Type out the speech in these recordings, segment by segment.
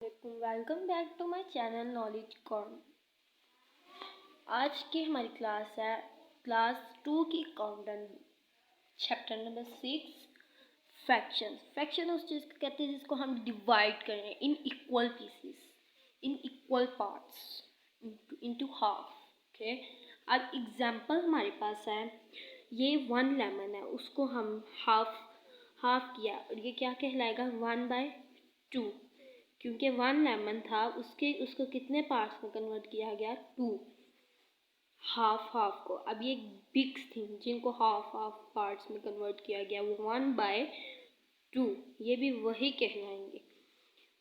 Welcome back to my channel knowledge corner. आज की हमारी क्लास है क्लास 2 की countdown chapter number 6 fraction. Fraction उस चीज़ को कहते हैं जिसको हम डिवाइड कर रहे हैं in equal pieces, in equal parts, into half. Okay, अब एग्जांपल हमारे पास है, ये 1 लेमन है, उसको हम हाफ किया और ये क्या कहलाएगा 1/2, क्योंकि 1 लेमन था उसको कितने पार्ट्स में कन्वर्ट किया गया 2, हाफ को। अब ये बिग्स थी जिनको हाफ पार्ट्स में कन्वर्ट किया गया वो 1/2, ये भी वही कहलाएंगे।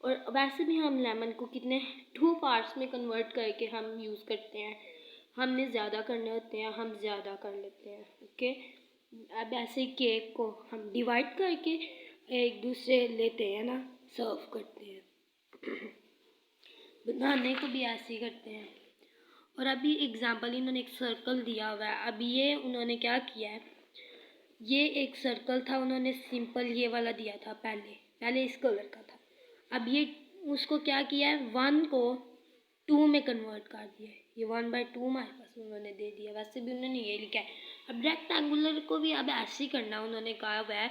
और वैसे भी हम लेमन को कितने 2 पार्ट्स में कन्वर्ट करके हम यूज़ करते हैं, हमने ज़्यादा करने होते हैं हम ज़्यादा कर लेते हैं। ओके, अब ऐसे केक को हम डिवाइड करके एक दूसरे लेते हैं ना, सर्व करते हैं। बनाने को भी ऐसे ही करते हैं। और अभी एग्जांपल इन्होंने एक सर्कल दिया हुआ है। अभी ये उन्होंने क्या किया है, ये एक सर्कल था, उन्होंने सिंपल ये वाला दिया था, पहले इस कलर का था। अब ये उसको क्या किया है 1 को 2 में कन्वर्ट कर दिया है, ये 1/2 हमारे पास उन्होंने दे दिया। वैसे भी उन्होंने ये लिखा है। अब रेक्टेंगुलर को भी अब ऐसे ही करना, उन्होंने कहा हुआ है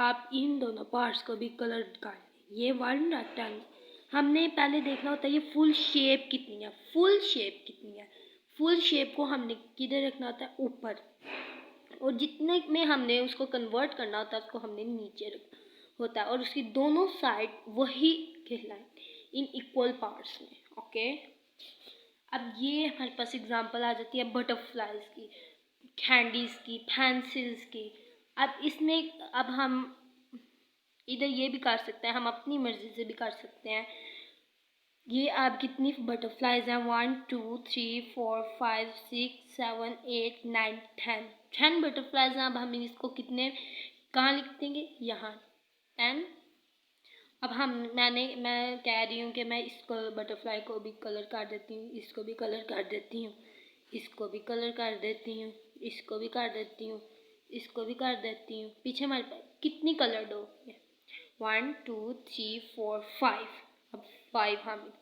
आप इन दोनों पार्ट्स को भी कलर कर। ये 1 रेक्टेंगल हमने पहले देखना होता है, ये फुल शेप कितनी है, फुल शेप को हमने किधर रखना होता है, ऊपर, और जितने में हमने उसको कन्वर्ट करना होता है उसको हमने नीचे रखना होता है, और उसकी दोनों साइड वही कहलाए इन इक्वल पार्ट्स में। ओके, अब ये हमारे पास एग्जांपल आ जाती है बटरफ्लाइज की, कैंडीज की, पेंसिल्स की। अब इसमें अब हम इधर ये भी कर सकते हैं, हम अपनी मर्जी से भी कर सकते हैं। ये आप कितनी बटरफ्लाइज हैं 1 2 3 4 5 6 7 8 9 10 बटरफ्लाइज हैं। अब हम इसको कितने कहाँ लिख देंगे, यहाँ 10। अब मैं कह रही हूँ कि मैं इसको बटरफ्लाई को भी कलर कर देती हूँ, इसको भी कलर कर देती हूँ, इसको भी कलर कर देती हूँ, इसको भी कर देती हूँ, इसको भी कर देती हूँ। पीछे हमारे पास कितनी कलर हो, 1 2 3 4 5। अब 5 हम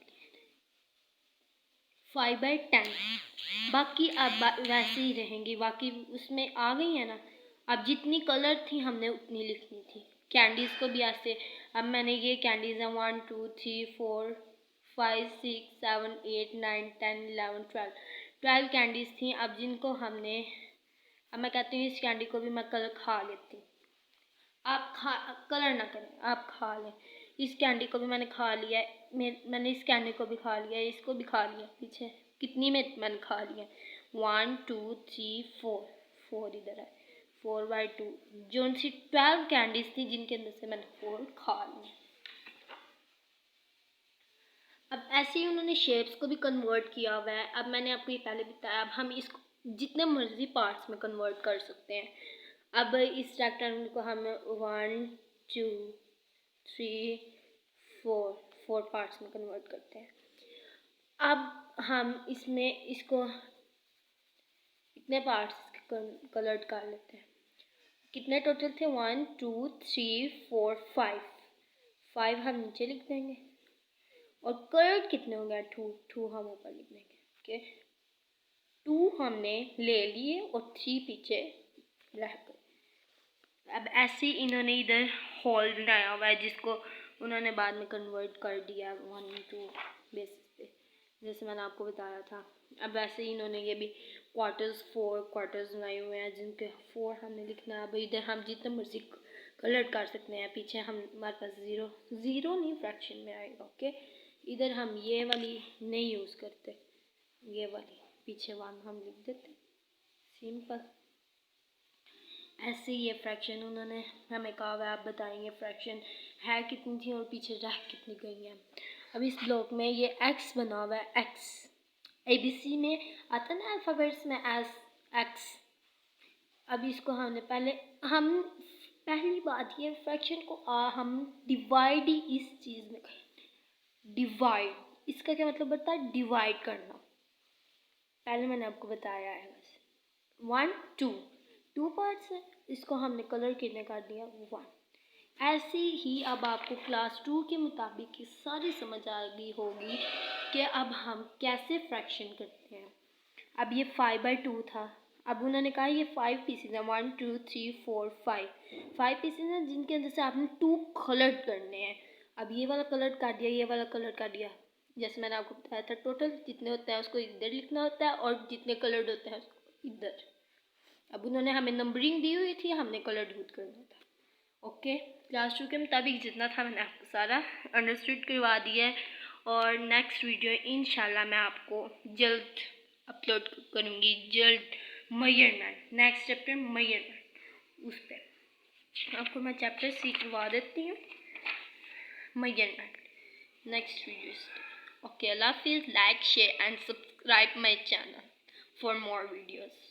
5/10, बाकी अब वैसे ही रहेंगी, बाकी उसमें आ गई है ना। अब जितनी कलर थी हमने उतनी लिखनी थी। कैंडीज़ को भी ऐसे, अब मैंने ये कैंडीज़ हैं 1 2 3 4 5 6 7 8 9 10 11 12 कैंडीज़ थी। अब जिनको हमने, अब मैं कहती हूँ इस कैंडी को भी मैं कलर खा लेती हूँ, आप कलर ना करें, आप खा लें। इस कैंडी को भी मैंने खा लिया है, मैंने इस कैंडी को भी खा लिया है, इसको भी खा लिया। पीछे कितनी में मैंने खा लिया, 1 2 3 4 इधर है, 4/2, जो सी 12 कैंडीज थी जिनके अंदर से मैंने 4 खा ली। अब ऐसे ही उन्होंने शेप्स को भी कन्वर्ट किया हुआ है। अब मैंने आपको ये पहले बताया, अब हम इसको जितने मर्जी पार्ट्स में कन्वर्ट कर सकते हैं। अब इस रेक्टेंगल को हम 1 2 3 4 पार्ट्स में कन्वर्ट करते हैं। अब हम इसमें इसको कितने पार्ट्स कलर्ड कर लेते हैं, कितने टोटल थे 1 2 3 4 5 हम नीचे लिख देंगे, और कलर्ड कितने होंगे 2 हम ऊपर लिख देंगे। ओके, 2 हमने ले लिए और 3 पीछे रह गए। अब ऐसे ही इन्होंने इधर हॉल बनाया हुआ है जिसको उन्होंने बाद में कन्वर्ट कर दिया 1 2 बेसिस पे, जैसे मैंने आपको बताया था। अब वैसे ही इन्होंने ये भी फोर क्वार्टर्स बनाए हुए हैं जिनके 4 हमने लिखना है। अब इधर हम जितना मर्जी कलर कर सकते हैं, पीछे हम हमारे पास ज़ीरो नहीं फ्रैक्शन में आएगा। ओके, इधर हम ये वाली नहीं यूज़ करते, ये वाली पीछे 1 हम लिख देते, सिंपल। ऐसे ये फ्रैक्शन उन्होंने हमें कहा हुआ है, आप बताएंगे फ्रैक्शन है कितनी थी और पीछे रह कितनी गई है। अब इस ब्लॉक में ये एक्स बना हुआ है, एक्स ABC में आता ना अल्फ़ाबेट्स में एस एक्स। अब इसको हमने पहली बात ये फ्रैक्शन को हम डिवाइड ही इस चीज़ में करें। डिवाइड, इसका क्या मतलब होता है, डिवाइड करना। पहले मैंने आपको बताया है, बस 1 2 पार्ट्स है, इसको हमने कलर कितने कर दिया 1। ऐसे ही अब आपको क्लास 2 के मुताबिक ये सारी समझ आ गई होगी कि अब हम कैसे फ्रैक्शन करते हैं। अब ये 5/2 था। अब उन्होंने कहा ये 5 पीसेज हैं, 1 2 3 4 5 पीसेज हैं जिनके अंदर से आपने 2 कलर करने हैं। अब ये वाला कलर काट दिया, ये वाला कलर काट दिया। जैसे मैंने आपको बताया था टोटल जितने होते हैं उसको इधर लिखना होता है और जितने कलर्ड होते हैं उसको इधर। अब उन्होंने हमें नंबरिंग दी हुई थी, हमने कलर यूज करना था। ओके, क्लास 2 के मुताबिक जितना था मैंने आपको सारा अंडरस्टूड करवा दिया है। और नेक्स्ट वीडियो इंशाल्लाह मैं आपको जल्द अपलोड करूँगी, जल्द। मेजरमेंट, नेक्स्ट चैप्टर मेजरमेंट, उस पर आपको मैं चैप्टर सी करवा देती हूँ, मेजरमेंट, नेक्स्ट वीडियो। ओके, अल्लाह हाफिज़। Like, share and subscribe my channel for more videos.